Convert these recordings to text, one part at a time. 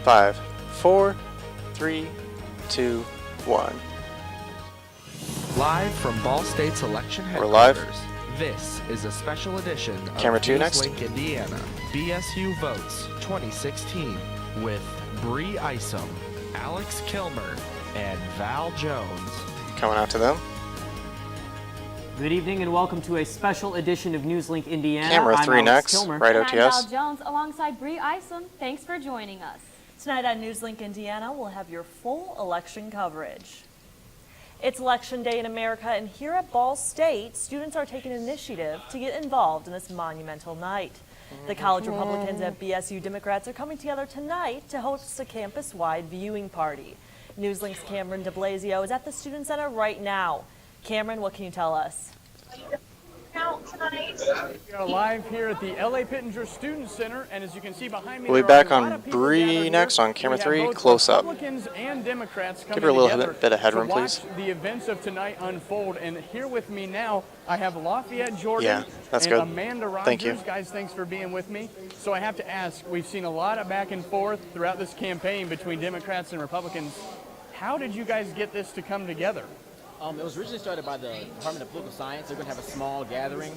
5, 4, 3, 2, 1. Live from Ball State's election We're live. headquarters, this is a special edition of Camera 2 next. NewsLink Indiana, BSU Votes 2016 with Bree Isom, Alex Kilmer, and Val Jones. Coming out to them. Good evening and welcome to a special edition of NewsLink Indiana. Camera 3 I'm Alex next. Kilmer. Right And I'm Val OTS. Jones alongside Bree Isom. Thanks for joining us. Tonight on NewsLink Indiana, we'll have your full election coverage. It's Election Day in America, and here at Ball State, students are taking initiative to get involved in this monumental night. The college Republicans and BSU Democrats are coming together tonight to host a campus-wide viewing party. NewsLink's Cameron de Blasio is at the Student Center right now. Cameron, what can you tell us? We are live here at the LA Pittenger Student Center, and as you can see behind me, We'll be there are back a lot on of people Bree gathered next here. on camera We have 3, both close up. Republicans and Democrats coming Give her a little together bit of headroom, to watch please. the events of tonight unfold. And here with me now, I have Lafayette Jordan Yeah, that's and good. Amanda Rogers. Thank you. Guys, thanks for being with me. So I have to ask, we've seen a lot of back and forth throughout this campaign between Democrats and Republicans. How did you guys get this to come together? It was originally started by the Department of Political Science. They're going to have a small gathering.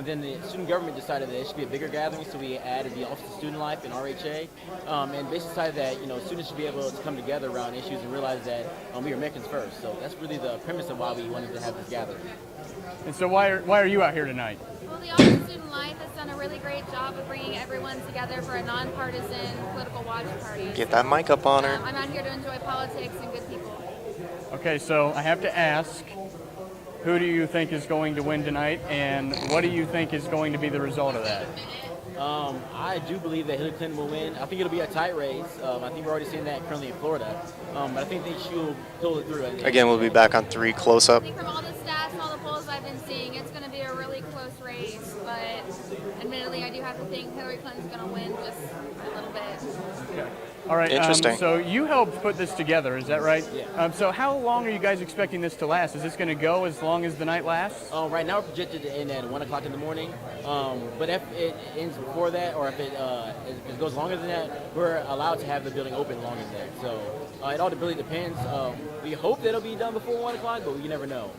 Then the student government decided that it should be a bigger gathering, so we added the Office of Student Life and RHA. And basically decided that students should be able to come together around issues and realize that we are Americans first. So that's really the premise of why we wanted to have this gathering. And so why are you out here tonight? Well, the Office of Student Life has done a really great job of bringing everyone together for a nonpartisan political watch party. Get that mic up on her. I'm out here to enjoy politics and good people. Okay, so I have to ask, who do you think is going to win tonight, and what do you think is going to be the result of that? I do believe that Hillary Clinton will win. I think it'll be a tight race. I think we're already seeing that currently in Florida. But I think that she will pull it through. Again, we'll be back on 3, close I up. think from all the stats and all the polls I've been seeing, it's going to be a really close race. But admittedly, I do have to think Hillary Clinton's going to win just a little bit. Okay. All right. Interesting. So you helped put this together, is that right? Yeah. So how long are you guys expecting this to last? Is this going to go as long as the night lasts? Right now, we're projected to end at 1 o'clock in the morning. But if it ends before that, or if it goes longer than that, we're allowed to have the building open longer than that. So it all really depends. We hope that it'll be done before 1 o'clock, but you never know.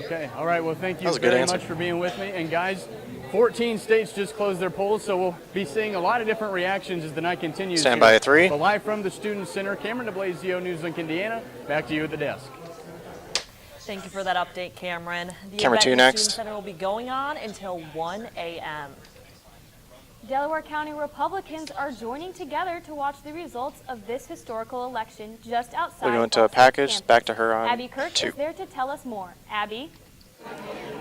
Okay. All right. Well, thank That you was a good very answer. much for being with me. And guys, 14 states just closed their polls, so we'll be seeing a lot of different reactions as the night continues. Stand by here. at 3. So live from the Student Center, Cameron de Blasio, NewsLink Indiana. Back to you at the desk. Thank you for that update, Cameron. The Camera event 2 at the next. Student Center will be going on until 1 a.m. Delaware County Republicans are joining together to watch the results of this historical election just outside. We're going to a Ball State package. campus. Back to her on Abby Kirk 2. is there to tell us more. Abby?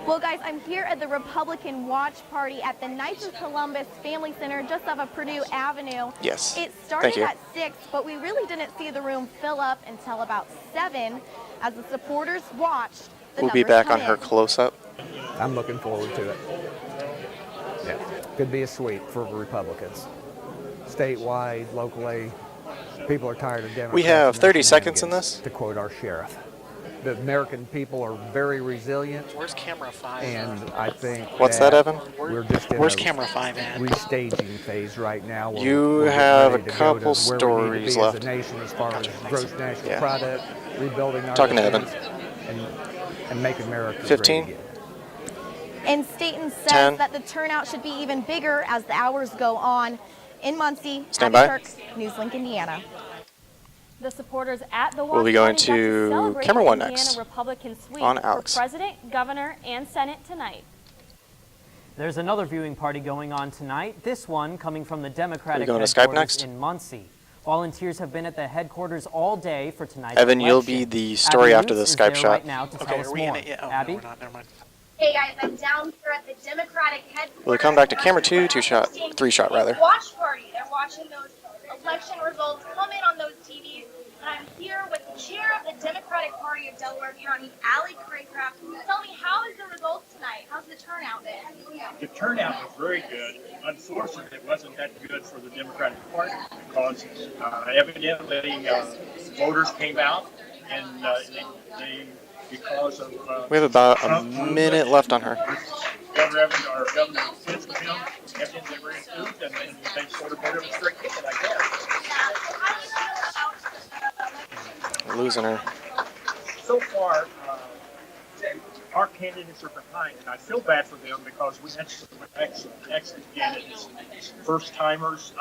Well, guys, I'm here at the Republican Watch Party at the Knights of Columbus Family Center just off of Purdue Avenue. Yes. It Thank started you. at 6, but we really didn't see the room fill up until about 7 as the supporters watched the We'll be numbers back come on her in. close up. I'm looking forward to it. Yeah, could be a sweep for Republicans. Statewide, locally, people are tired of Democrats. We have and their 30 seconds in shenanigans, this. to quote our sheriff. The American people are very resilient. Where's camera 5? And I think What's that, Evan? we're just in Where's a camera 5 at? restaging phase right now. You We're getting have ready a to go couple to where we need to stories be left. as a nation as far as gross national Yeah. product, rebuilding our Talking to Evan. defense, and make America 15. great again. And Staten says 10. that the turnout should be even bigger as the hours go on. In Muncie, Stand Abby by. Kirk, NewsLink Indiana. The supporters at the We'll be watch going party got to celebrate camera the 1 Indiana next. Republican sweep On for Alex. President, Governor, and Senate tonight. There's another viewing party going on tonight, this one coming from the Democratic going to Skype headquarters next? in Muncie. Volunteers have been at the headquarters all day for tonight's Evan, you'll election. be the story Abby after the Lutz is Skype there shot. right now to Okay, tell us are we in more. it yet? Oh, Abby? no, we're not. Never mind. Hey guys, I'm down here at the Democratic headquarters. Will you come back to camera 2, 2 shot, 3 shot rather. Watch party. They're watching those election results come in on those TVs. And I'm here with the chair of the Democratic Party of Delaware County, Allie Craycraft. Tell me, how is the results tonight? How's the turnout been? The turnout was very good. Unfortunately, it wasn't that good for the Democratic Party because evidently voters came out and they because of We have about a Trump minute left on her. Governor Evans or Governor Pence with him, evidently they were enthused and they sort of voted a straight ticket, I guess. Yeah, so how do you feel losing her. So far, our candidates are behind, and I feel bad for them because we had some excellent candidates, first timers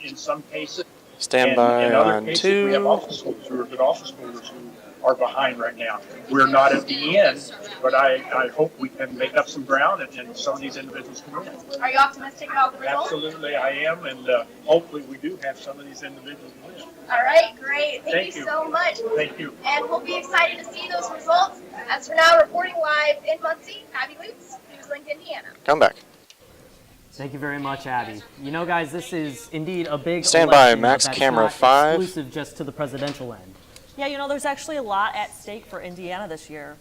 in some cases. Stand and by in other on cases, 2. We have office holders who are good office holders who are behind right now. We're not at the end, but I hope we can make up some ground and some of these individuals can win. Are you optimistic about the results? Absolutely, I am, and hopefully we do have some of these individuals win. All right, great. Thank you so much. Thank you. And we'll be excited to see those results. As for now, reporting live in Muncie, Abby Lutz, NewsLink, Indiana. Come back. Thank you very much, Abby. You know, guys, this is indeed a big Stand by, election, Max but that's camera not 5. exclusive just to the presidential end. Yeah, you know, there's actually a lot at stake for Indiana this year.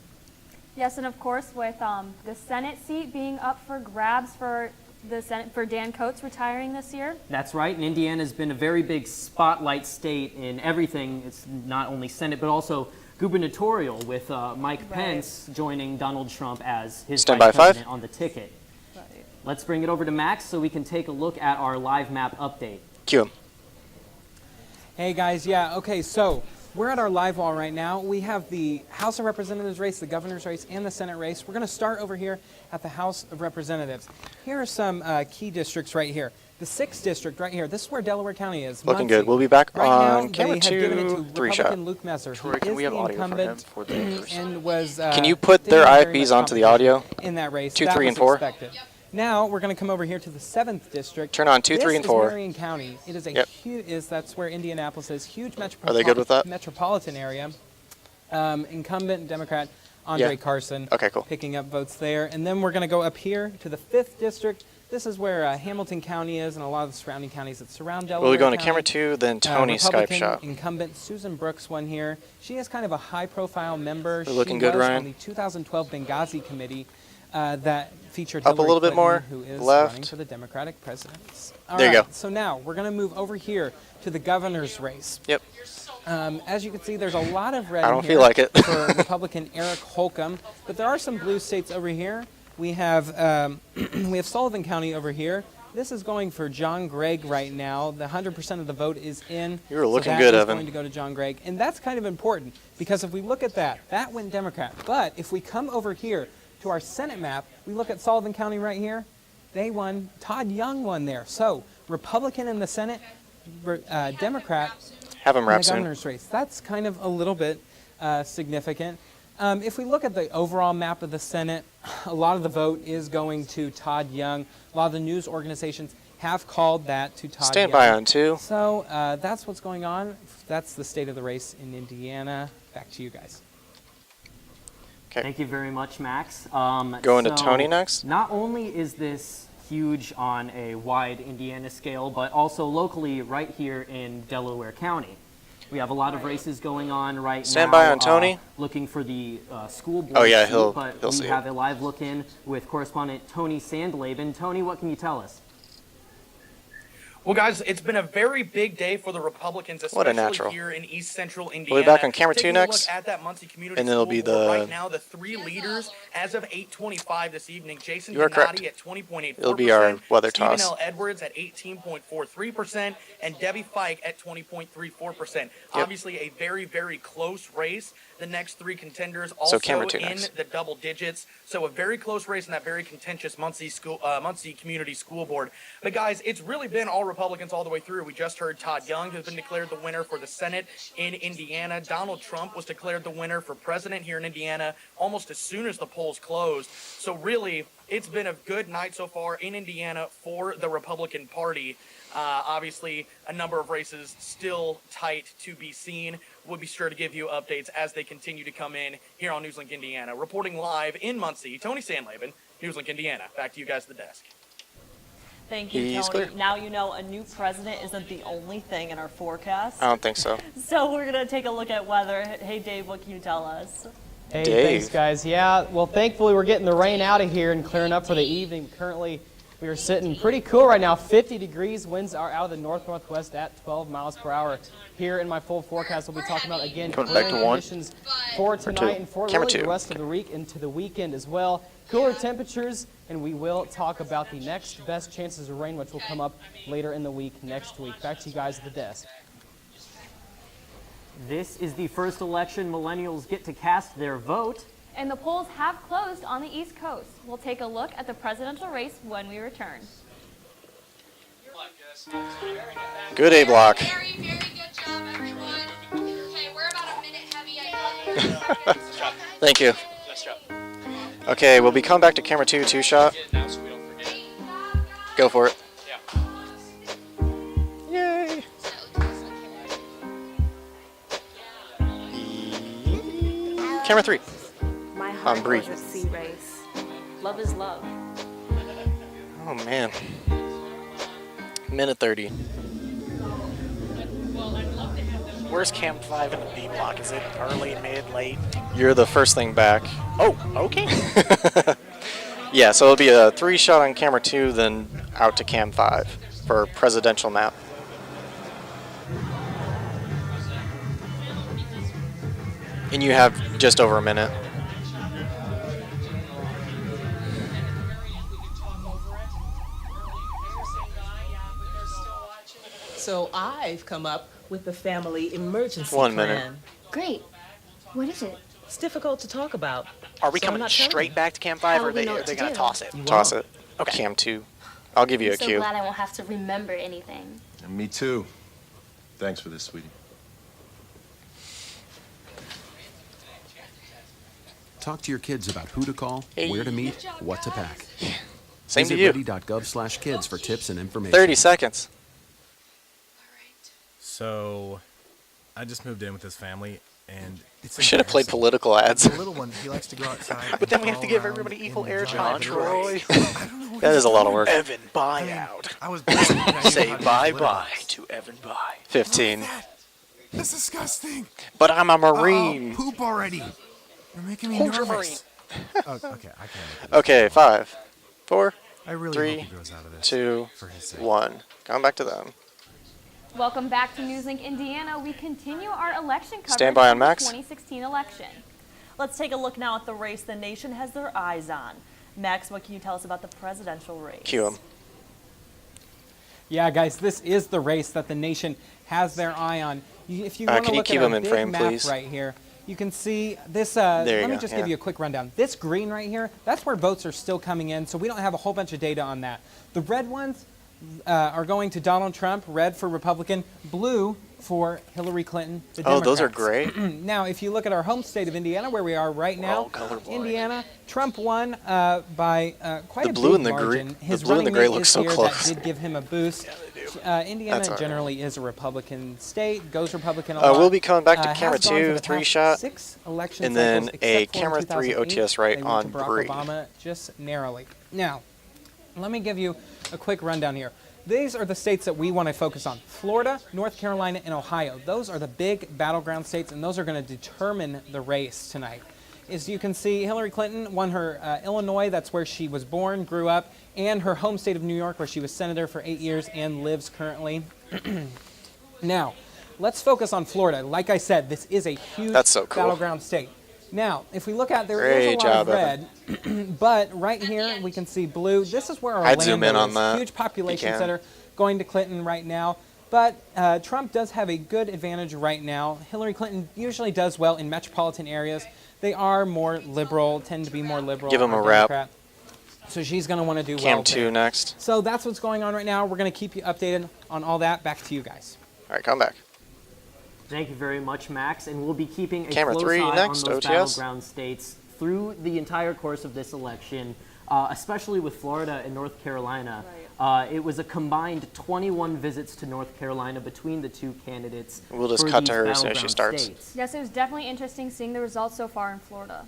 Yes, and of course, with the Senate seat being up for grabs for the Senate for Dan Coates retiring this year. That's right, and Indiana's been a very big spotlight state in everything. It's not only Senate, but also gubernatorial, with Mike Pence joining Donald Trump as his Stand by vice 5. president on the ticket. Right. Let's bring it over to Max so we can take a look at our live map update. Cue him. Hey guys, yeah, okay, so we're at our live wall right now. We have the House of Representatives race, the governor's race, and the Senate race. We're going to start over here at the House of Representatives. Here are some key districts right here. The 6th district right here, this is where Delaware County is. Looking Muncie. good. We'll be back right on now, camera they have given it to 2, 3 Republican shot. Luke Messer. Troy, He can is we have the audio for him incumbent for the neighbors? and was, Can you put their didn't have very IPs much onto the audio? in that race. 2, That 3, was and 4. expected. Now we're going to come over here to the 7th district. Turn on 2, 3, and 4. This is Marion County. It is a Yep. huge. That's where Indianapolis is. Huge Are they good with that? metropolitan area. Incumbent Democrat Andre Yeah. Carson. Okay, cool. Picking up votes there, and then we're going to go up here to the 5th district. This is where Hamilton County is, and a lot of the surrounding counties that surround Delaware. We'll be going to County. camera 2, then Tony Skype Republican shot. Incumbent Susan Brooks won here. She is kind of a high-profile member. We're looking she good, was Ryan. on the 2012 Benghazi committee that featured Up a Hillary little bit Clinton, more, who is left. running for the Democratic presidency. There you go. So now we're going to move over here to the governor's race. Yep. As you can see, there's a lot of red I in don't here feel like it. for Republican Eric Holcomb, but there are some blue states over here. We have we have Sullivan County over here. This is going for John Gregg right now. The 100% of the vote is in. You were looking so good, that is Evan. going to go to John Gregg, and that's kind of important because if we look at that went Democrat. But if we come over here to our Senate map, we look at Sullivan County right here. They won. Todd Young won there. So Republican in the Senate, Democrat Have him in wrap the soon. governor's race. That's kind of a little bit significant. If we look at the overall map of the Senate, a lot of the vote is going to Todd Young. A lot of the news organizations have called that to Todd Stand Young. by on 2. So that's what's going on. That's the state of the race in Indiana. Back to you guys. Okay. Thank you very much, Max. Going to Tony next. Not only is this huge on a wide Indiana scale, but also locally right here in Delaware County. We have a lot of races going on right now. Stand by on Tony. Looking for the school board Oh, yeah, seat, but he'll we see have it. a live look in with correspondent Tony Sandlaben. Tony, what can you tell us? Well, guys, it's been a very big day for the Republicans, What a especially natural. here in East Central Indiana. We'll be back on camera 2 Taking next, a look at that Muncie Community and then it'll be School Board the- right now, the 3 leaders as of 8:25 this evening. Jason You are correct. Donati at 20.84%. It'll be our weather Stephen toss. L. Edwards at 18.43%, and Debbie Fike at 20.34%. Obviously, a very, very close race. The next 3 contenders also camera 2 in next. the double digits. So a very close race in that very contentious Muncie Community School Board. But guys, it's really been all Republicans all the way through. We just heard Todd Young has been declared the winner for the Senate in Indiana. Donald Trump was declared the winner for president here in Indiana almost as soon as the polls closed. So really, it's been a good night so far in Indiana for the Republican Party. Obviously, a number of races still tight to be seen. We'll be sure to give you updates as they continue to come in here on NewsLink Indiana. Reporting live in Muncie, Tony Sandlaben, NewsLink Indiana. Back to you guys at the desk. Thank you, He's Tony. clear. Now you know a new president isn't the only thing in our forecast. I don't think so. So we're going to take a look at weather. Hey, Dave, what can you tell us? Hey, Dave. thanks, guys. Yeah, well, thankfully, we're getting the rain out of here and clearing up for the evening. Currently, we are sitting pretty cool right now, 50 degrees. Winds are out of the north-northwest at 12 miles per hour. Here in my full forecast, we'll be talking about, again, Coming back to cooling 1 conditions for or 2. tonight and for Camera really 2. the rest of the week into the weekend as well. Cooler temperatures, and we will talk about the next best chances of rain, which will come up later in the week next week. Back to you guys at the desk. This is the first election millennials get to cast their vote. And the polls have closed on the East Coast. We'll take a look at the presidential race when we return. Good A block. Very, very good job, everyone. Okay, we're about a minute heavy. I Thank you. Okay, we'll be coming back to camera 2 shot. Go for it. Yay. Camera 3. My heart Bree. was a sea race. Love is love. Oh man. Minute 30. Where's Cam 5 in the B block? Is it early, mid, late? You're the first thing back. Oh, okay. Yeah, so it'll be a 3 shot on camera 2, then out to cam 5 for presidential map. And you have just over a minute. So I've come up with the family emergency 1 plan. minute. Great. What is it? It's difficult to talk about. Are we so I'm coming not telling straight you. back to Cam 5 How or would we know are what they to going to do? toss it? Toss it. Okay. Cam 2. I'll give you I'm a so cue. glad I won't have to remember anything. And me too. Thanks for this, sweetie. Talk to your kids about who to call, where to meet, what to pack. Same to Visit you. ready.gov/kids for tips and information. 30 seconds. So, I just moved in with this family, and it's We should have played embarrassing. political ads. The little one, he likes to go outside. But then we have to give everybody equal airtime, Troy. That is a lot of work. Evan buyout. I was Say bye-bye to Evan Buy. 15. That's disgusting. But I'm a Marine. Poop already. You're making me Ultramarine. Oh, okay, I can't. Okay, 5, 4, I really 3, hope he grows out of this 2, for his sake. 1. Going back to them. Welcome back to NewsLink Indiana. We continue our election coverage Stand by on from the Max. 2016 election. Let's take a look now at the race the nation has their eyes on. Max, what can you tell us about the presidential race? Cue him. Yeah, guys, this is the race that the nation has their eye on. If you want to can you look keep at our him in big frame, map please? right here, you can see this. you Let me go, just yeah. give you a quick rundown. This green right here, that's where votes are still coming in, so we don't have a whole bunch of data on that. The red ones are going to Donald Trump, red for Republican, blue for Hillary Clinton, the Oh, those are Democrats. great. Now, if you look at our home state of Indiana, where we are right We're now, all colorblind. Indiana, Trump won by quite The a blue big and the green- margin. the His blue and the running gray mate look is so here. close. That did give him a boost. Indiana That's all right. generally is a Republican state, goes Republican a lot. We'll be coming back to has camera gone for 2, the 3 past shot, 6 election and then cycles, a except for in camera 3 2008, OTS right they went on to Barack Bree. Obama just narrowly. Now, let me give you a quick rundown here. These are the states that we want to focus on. Florida, North Carolina, and Ohio. Those are the big battleground states, and those are going to determine the race tonight. As you can see, Hillary Clinton won her Illinois, that's where she was born, grew up, and her home state of New York, where she was senator for 8 years and lives currently. Now, let's focus on Florida. Like I said, this is a huge That's so cool. battleground state. Now, if we look at there's a Great lot job, of red, but right here we can see blue. This is where Orlando I'd zoom in on is. that, Huge if population you can. center going to Clinton right now. But Trump does have a good advantage right now. Hillary Clinton usually does well in metropolitan areas. They are more liberal, tend to be more liberal. Give 'em or a wrap. Democrat. So she's going to want to do Cam well 2 there. next. So that's what's going on right now. We're going to keep you updated on all that. Back to you guys. All right, come back. Thank you very much, Max. And we'll be keeping a Camera close 3 eye next, on those OTS. battleground states through the entire course of this election, especially with Florida and North Carolina. It was a combined 21 visits to North Carolina between the two candidates. We'll just for cut to these her as soon as she battleground starts. states. Yes, it was definitely interesting seeing the results so far in Florida.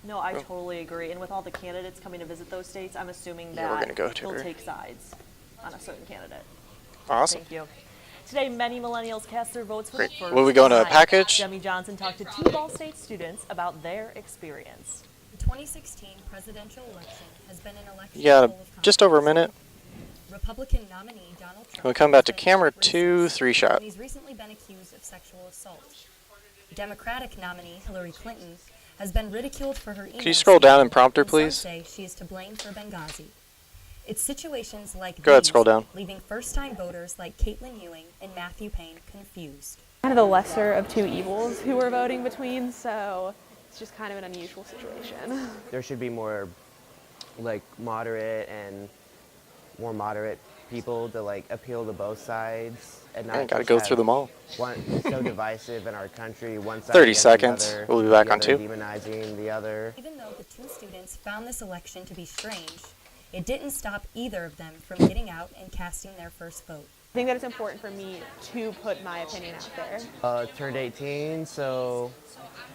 No, I totally agree. And with all the candidates coming to visit those states, I'm assuming Yeah, we're that gonna go to he'll her. take sides on a certain candidate. Awesome. Thank you. Today, many millennials cast their votes for Great. the first Will we go into a time. package? Demi Johnson talked to two Ball State students about their experience. The 2016 presidential election has been an election You got full of just over a minute. Republican nominee Donald Trump. We'll come back to has camera faced 2, 3 shot. and he's recently been accused of sexual assault. Democratic nominee Hillary Clinton has been ridiculed for her email. Can you scroll down and prompt her, and some please? say she is to blame for Benghazi. It's situations like Go ahead, these scroll down. leaving first-time voters like Caitlin Ewing and Matthew Payne confused. kind of the lesser of two evils who we're voting between, so it's just kind of an unusual situation. There should be more like moderate and more moderate people to like appeal to both sides and not gotta just go have through them all. One so divisive in our country, one side 30 against seconds. the other, We'll be back the on other two. demonizing the other. Even though the two students found this election to be strange, it didn't stop either of them from getting out and casting their first vote. I think that it's important for me to put my opinion out there. Turned 18, so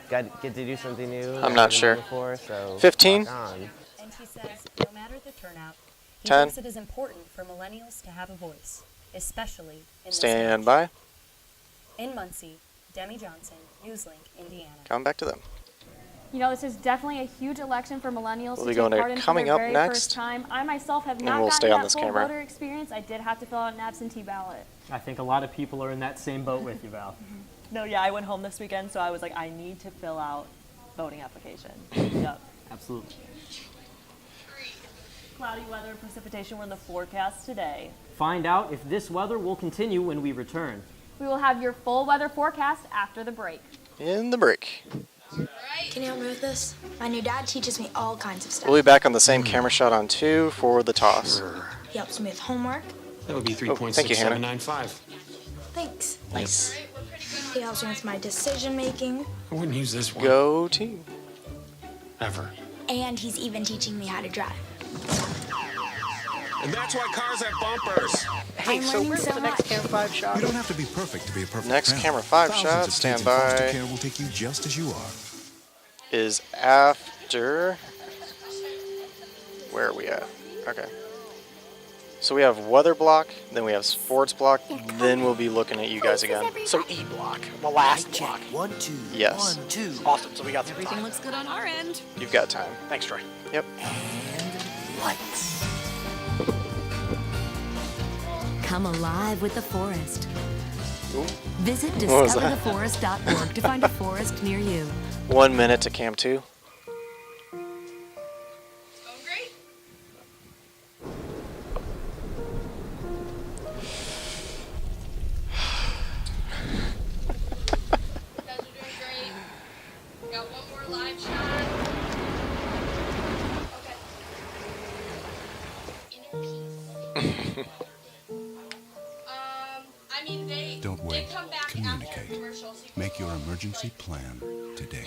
get to do something new. I'm that I not didn't do sure. Before, so 15? rock on. And she says, no matter the turnout, he 10. thinks it is important for millennials to have a voice, especially in this Stand age. by. In Muncie, Demi Johnson, NewsLink, Indiana. Coming back to them. You know, this is definitely a huge election for millennials We'll to be take going to part in for coming their up very next, first time. I myself have and not we'll gotten stay on that this full camera. voter experience. I did have to fill out an absentee ballot. I think a lot of people are in that same boat with you, Val. No, yeah, I went home this weekend, so I was like, I need to fill out voting application. Yep. Absolutely. Cloudy weather and precipitation were in the forecast today. Find out if this weather will continue when we return. We will have your full weather forecast after the break. In the break. Can you help me with this? My new dad teaches me all kinds of stuff. We'll be back on the same camera shot on 2 for the toss. He helps me with homework. That would be thank you, Hannah. 3.6795. Thanks. Nice. He helps me with my decision making. I wouldn't use this one. Go team. Ever. And he's even teaching me how to drive. And that's why cars have bumpers. I'm learning so much. Cam 5 shot? You don't have to be perfect to be a perfect Next parent. camera 5 Thousands shot, of stand kids in foster by. care will take you just as you are. Is after. Where are we at? Okay. So we have weather block, then we have sports block, then we'll be looking at you guys again. So E block, the last block. 1, 2. Yes. 1, 2. Awesome. So we got some Everything time. looks good on our end. You've got time. Thanks, Troy. Yep. Lights. Come alive with the forest. Ooh. Visit What was that? discovertheforest.org to find a forest near you. 1 minute to cam 2. Guys are doing great. Got one more live shot. I mean, Don't wait. come back after Communicate. commercial, so you Make your emergency plan today.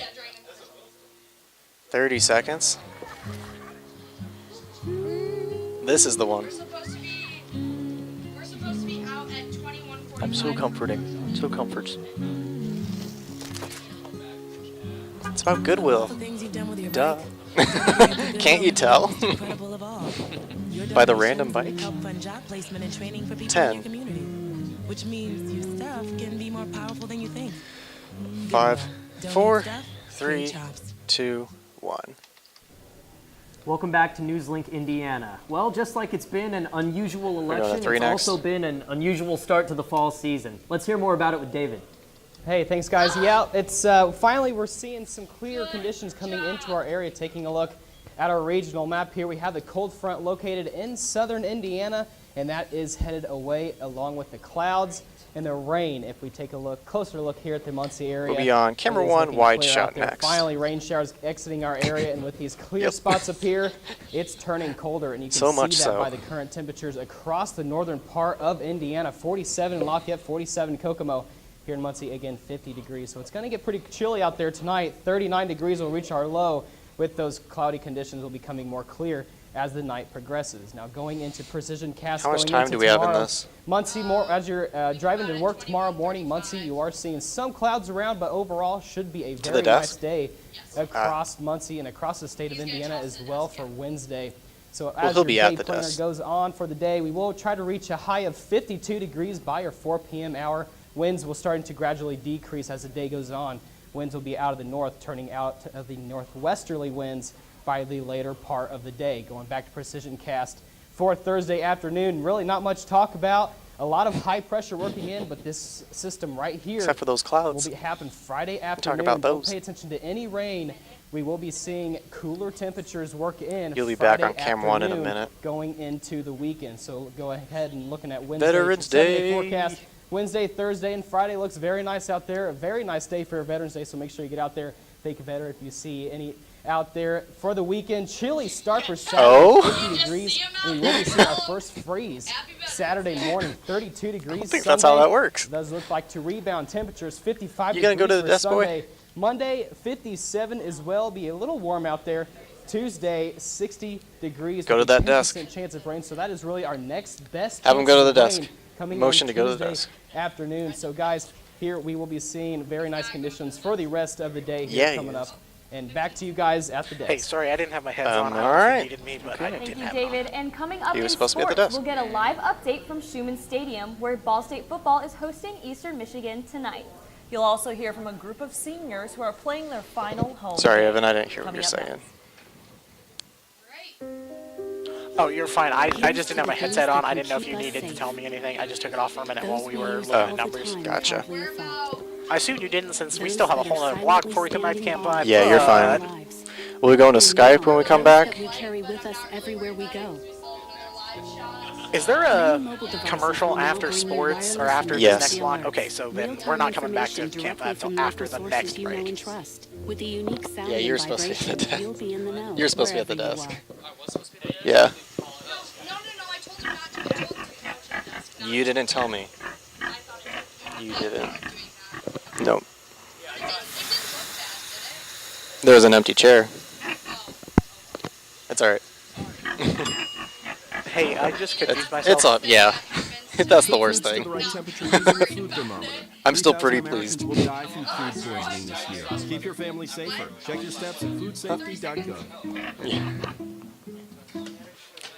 30 seconds. This is the one. we're supposed to be out at 21:45. I'm so comforting. So comforts. It's about goodwill. Duh. Can't you tell? By the random bike? 10. Which means your stuff can be more powerful than you think. 5, 4, 3, 2, 1. Welcome back to NewsLink, Indiana. Well, just like it's been an unusual going to election, three it's next. also been an unusual start to the fall season. Let's hear more about it with David. Hey, thanks guys. Yeah, it's finally we're seeing some clear conditions coming into our area. Taking a look at our regional map here, we have the cold front located in southern Indiana, and that is headed away along with the clouds and the rain. If we take a closer look here at the Muncie area, We'll be on camera it is 1, looking wide clear out shot there. next. Finally, rain showers exiting our area, and with these clear spots up here, it's turning colder, and you can So see much that so. by the current temperatures across the northern part of Indiana. 47 in Lafayette, 47 in Kokomo. Here in Muncie, again, 50 degrees. So it's going to get pretty chilly out there tonight. 39 degrees will reach our low. With those cloudy conditions, will be becoming more clear as the night progresses. Now, going into precision cast. How much going time into do we have in tomorrow, this? Muncie, as you're driving to work tomorrow morning, Muncie, you are seeing some clouds around, but overall should be a the very nice desk? day across Muncie and across the state of Indiana as well for Wednesday. So as he'll your be day at the planner desk. goes on for the day, we will try to reach a high of 52 degrees by our 4 p.m. hour. Winds will start to gradually decrease as the day goes on. Winds will be out of the north, turning out of the northwesterly winds by the later part of the day. Going back to precision cast for Thursday afternoon, really not much to talk about. A lot of high pressure working in, but this system right here Except for those clouds. will happen Friday Talk afternoon. about Don't those. pay attention to any rain. We will be seeing cooler temperatures work in. You'll be back Friday on cam 1 in a afternoon minute. Going into the weekend. So go ahead and looking at Wednesday. Veterans it's a 7-day Day. forecast. Wednesday, Thursday, and Friday looks very nice out there. A very nice day for Veterans Day, so make sure you get out there. Thank a veteran if you see any out there. For the weekend, chilly start for Saturday, 50 degrees. And we will be seeing our first freeze Saturday morning, 32 degrees. I think that's how that works. It does look like to rebound temperatures, 55 You degrees gonna go to the for desk, boy? Sunday. Monday, 57 as well. Be a little warm out there. Tuesday, 60 degrees. Go to that desk. 10% chance of rain. So that is really our next best. Have them go to the chance of desk. rain coming Motion on to go to the Tuesday desk. afternoon. So guys, here we will be seeing very nice conditions for the rest of the day here Yeah, coming up. And back to you guys at the desk. Hey, sorry, I didn't have my heads on. I don't know all if you right. needed me, but I Thank didn't you, have David. And coming up He in was supposed to be at sports, the desk. we'll get a live update from Schumann Stadium, where Ball State football is hosting Eastern Michigan tonight. You'll also hear from a group of seniors who are playing their final home Sorry, game. Evan, I didn't hear what Coming you're up saying. next. Oh, you're fine. I just didn't have my headset on. I didn't know if you needed to tell me anything. I just took it off for a minute while we were looking at numbers. Gotcha. I assume you didn't, since we still have a whole other block before we come back to Camp 5. Yeah, you're fine. Will we go into Skype when we come back? We carry with us everywhere we go. Is there a commercial after sports or after Yes. this next block? Okay, so then we're not coming back to Camp 5 until after the next break. With a unique sound Yeah, you're and supposed to be at the vibration, you'll be in the know. desk. You're supposed to be at the wherever you desk. are. Yeah. You didn't tell me. You didn't. Nope. There was an empty chair. It's alright. Hey, I just confused myself. It's up, yeah. That's the worst thing. The right temperature using the food thermometer. I'm still pretty 3,000 Americans pleased. will die from food poisoning this year. Keep your family safer. Check your steps at foodsafety.gov.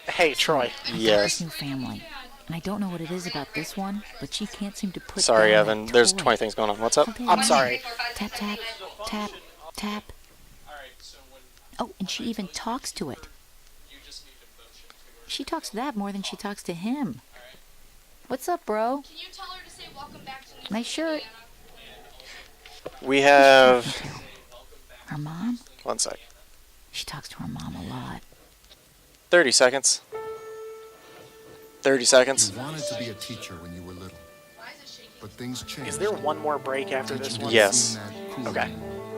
Hey, Troy. Yes. New family. And I don't know what it is about this one, but she can't seem to put Sorry, down Evan. that There's toy. 20 things going on. What's up? I'm sorry. Tap, tap, tap, tap. Oh, and she even talks to it. She talks to that more than she talks to him. What's up, bro? Can you tell her to say welcome back to Nice shirt. We have... Her mom? 1 sec. She talks to her mom a lot. 30 seconds. 30 seconds. You wanted to be a teacher when you were little, but things changed. Is there one more break after this one? Yes. Okay.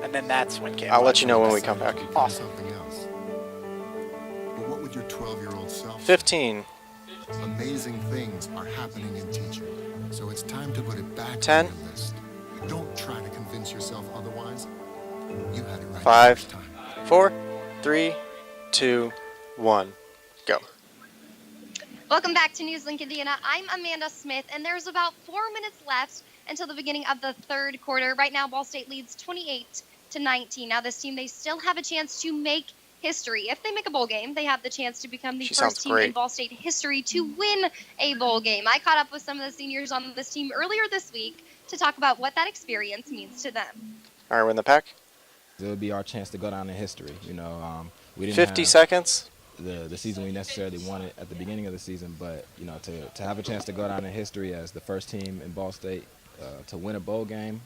And then that's when Camp I'll 5 let you know when we starts. come back. Awesome. Something else. But what would your 12-year-old self say? 15. Amazing things are happening in teaching, so it's time to put it back 10. on your list. Don't try to convince yourself otherwise. You had it right the 5, first time. 4, 3, 2, 1. Go. Welcome back to NewsLink Indiana. I'm Amanda Smith, and there's about 4 minutes left until the beginning of the third quarter. Right now, Ball State leads 28-19. Now, this team, they still have a chance to make history. If they make a bowl game, they have the chance to become the She first sounds team great. in Ball State history to win a bowl game. I caught up with some of the seniors on this team earlier this week to talk about what that experience means to them. All right, we're in the pack. It would be our chance to go down in history. You know, we didn't 50 have seconds. the season we necessarily wanted at the beginning of the season, but you know, to have a chance to go down in history as the first team in Ball State to win a bowl game,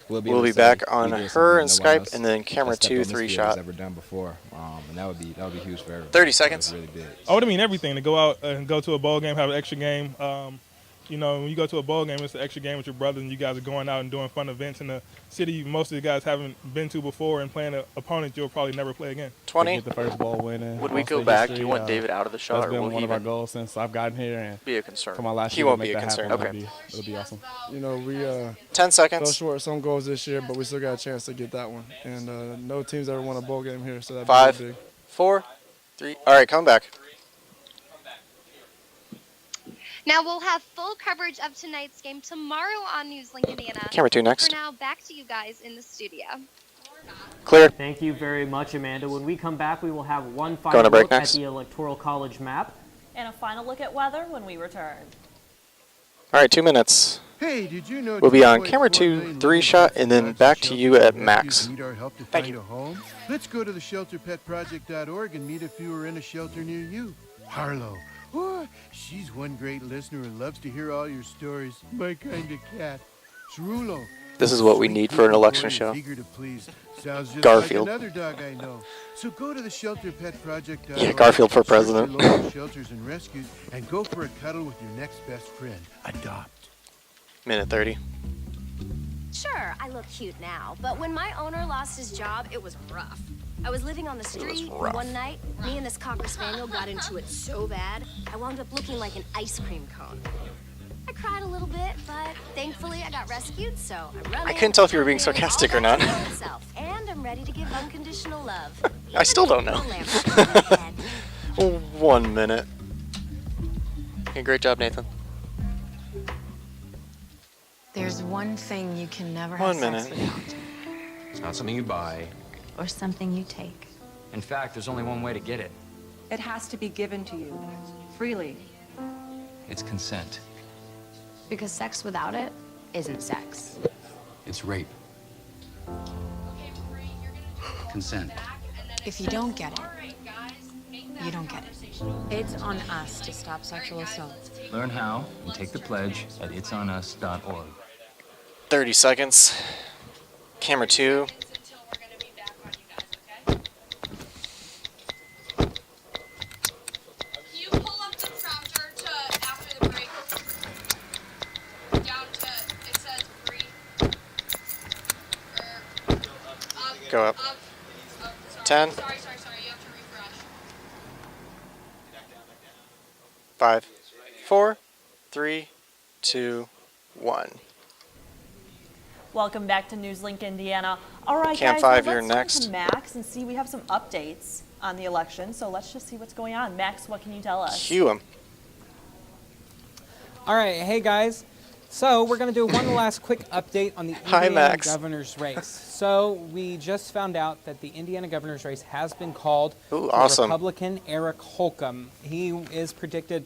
we'll be We'll able be to say back we on did her and something no one Skype, else and then camera that stepped 2, on this 3 field has shot. ever done before, and that would be huge for everyone. 30 So seconds. it's really big. Oh, it would mean everything to go out and go to a bowl game, have an extra game. You know, when you go to a bowl game, it's an extra game with your brothers, and you guys are going out and doing fun events in a city most of the guys haven't been to before, and playing an opponent you'll probably never play again. 20. Get the first bowl win in Would we Ball go State back? history. Do you want David out of the shot, That's or been will one he of our even goals since I've gotten here, and be a concern? for my last He year won't to be make a that concern. happen, Okay. it'll be awesome. You know, we 10 seconds. fell short some goals this year, but we still got a chance to get that one. And no team's ever won a bowl game here, so that'd 5, be really big. 4, 3. All right, come back. Now, we'll have full coverage of tonight's game tomorrow on NewsLink Indiana. Camera 2 next. For now, back to you guys in the studio. Clear. Thank you very much, Amanda. When we come back, we will have one Going final to break look at next. the Electoral College map. And a final look at weather when we return. All right, 2 minutes. Hey, did you know We'll be on 2.4 camera 2, million 3 shot, and then back to you at max. need our help to Thank find you. a home? Let's go to the shelterpetproject.org and meet if you are in a shelter near you. Harlow. Oh, she's one great listener and loves to hear all your stories. My kind of cat. Cerulo. This is what we need for an election show. Eager to please. Sounds just Garfield. like another dog I know. So go to the shelterpetproject.org. Yeah, Garfield for search president. your local shelters and rescues and go for a cuddle with your next best friend. Adopt. Minute 30. Sure, I look cute now, but when my owner lost his job, it was rough. I was living on the street, and one night, me and this Cocker Spaniel got into it so bad, I wound up looking like an ice cream cone. I cried a little bit, but thankfully I got rescued, so I'm running. I couldn't tell if you were being sarcastic or not. And I'm ready to give unconditional love. I still don't know. 1 minute. Okay, great job, Nathan. There's one thing you can never have 1 sex minute. without. It's not something you buy. Or something you take. In fact, there's only one way to get it. It has to be given to you, freely. It's consent. Because sex without it isn't sex. It's rape. Consent. If you don't get it, you don't get it. It's on us to stop sexual assault. Learn how and take the pledge at itsonus.org. 30 seconds. Camera 2. Go up. 10. 5, 4, 3, 2, 1. Welcome back to NewsLink Indiana. All right, Cam guys, 5, well, you're let's turn next. to Max and see. We have some updates on the election, so let's just see what's going on. Max, what can you tell us? Cue him. All right, hey guys. So we're going to do one last quick update on the Hi, Indiana Max. governor's race. So we just found out that the Indiana governor's race has been called Ooh, for awesome. Republican Eric Holcomb. He is predicted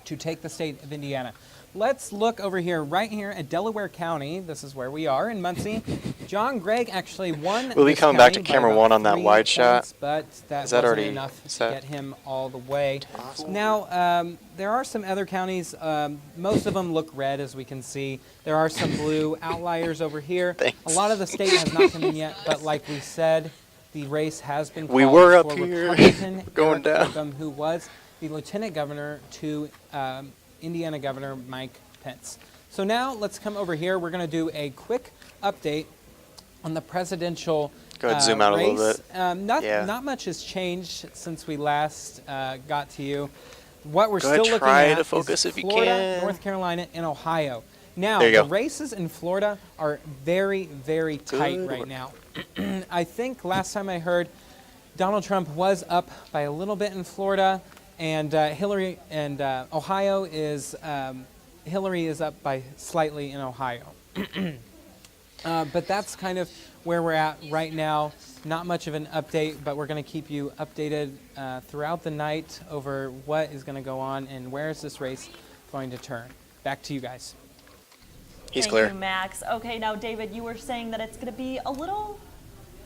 to take the state of Indiana. Let's look over here, right here at Delaware County. This is where we are in Muncie. John Gregg actually won. We'll be this coming back county to by camera about 1 on that 3 wide shot. points, but that Is that wasn't already enough to set? get him all the way. Now, there are some other counties. Most of them look red, as we can see. There are some blue outliers over here. A lot of the state has not come in yet, but like we said, the race has been called We were up for here, Republican going Eric down. Holcomb, who was the lieutenant governor to Indiana Governor Mike Pence. So now let's come over here. We're going to do a quick update on the presidential Go ahead, zoom out a little race. bit. Not much has changed since we last got to you. What we're Go still ahead, looking try at to focus is if you Florida, can. North Carolina, and Ohio. Now, There you the go. races in Florida are very, very tight Good right work. now. I think last time I heard, Donald Trump was up by a little bit in Florida, and Hillary and Ohio is Hillary is up by slightly in Ohio. But that's kind of where we're at right now. Not much of an update, but we're going to keep you updated throughout the night over what is going to go on and where is this race going to turn. Back to you guys. He's Thank clear. you, Max. Okay, now, David, you were saying that it's going to be a little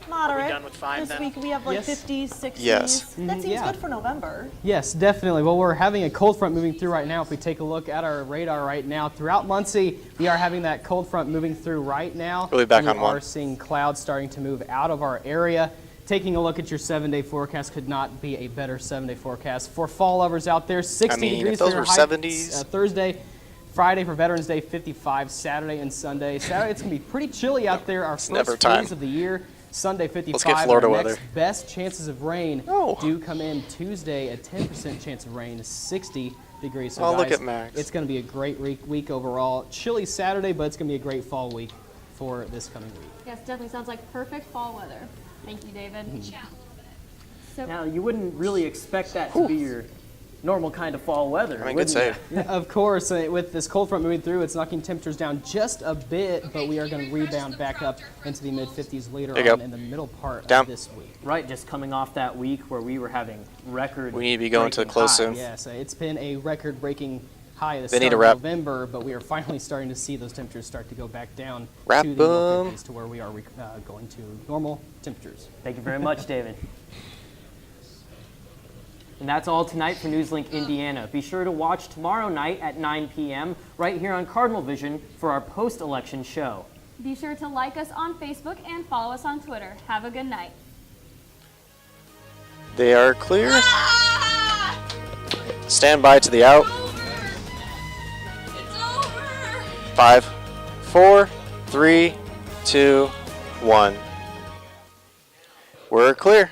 moderate. done with 5 this then? week we have like Yes. 50s, 60s. Yes. That seems Yeah. good for November. Yes, definitely. Well, we're having a cold front moving through right now. If we take a look at our radar right now, throughout Muncie, we are having that cold front moving through right now. We'll be back we on 1. are seeing clouds starting to move out of our area. Taking a look at your 7-day forecast could not be a better 7-day forecast. For fall lovers out there, 60 mean, if degrees those for your were high 70s. Thursday. Friday for Veterans Day, 55. Saturday and Sunday. Saturday, it's going to be pretty chilly out there. Our first never freeze time. of the year. Sunday, 55. Let's get Florida Our weather. next best chances of rain Oh. do come in Tuesday, a 10% chance of rain, 60 degrees. So Oh, guys, look at Max. It's going to be a great week overall. Chilly Saturday, but it's going to be a great fall week for this coming week. Yes, definitely sounds like perfect fall weather. Thank you, David. So, Now, you wouldn't really expect that to be your normal kind of fall weather. I mean, good wouldn't save. you? Yeah, of course, with this cold front moving through, it's knocking temperatures down just a bit, but we are going to rebound back up into the mid-50s later There you on go. in the middle part Down. of this week. Right, just coming off that week where we were having record. We need to be going to the breaking close highs. soon. Yes, it's been a record-breaking high this They need start to of wrap. November, but we are finally starting to see those temperatures start to go back down Wrap to the low 'em. 50s to where we are going to normal temperatures. Thank you very much, David. And that's all tonight for NewsLink Indiana. Be sure to watch tomorrow night at 9 p.m. right here on Cardinal Vision for our post-election show. be sure to like us on Facebook and follow us on Twitter. Have a good night. They are clear. Stand by to the out. 5, 4, 3, 2, 1. We're clear.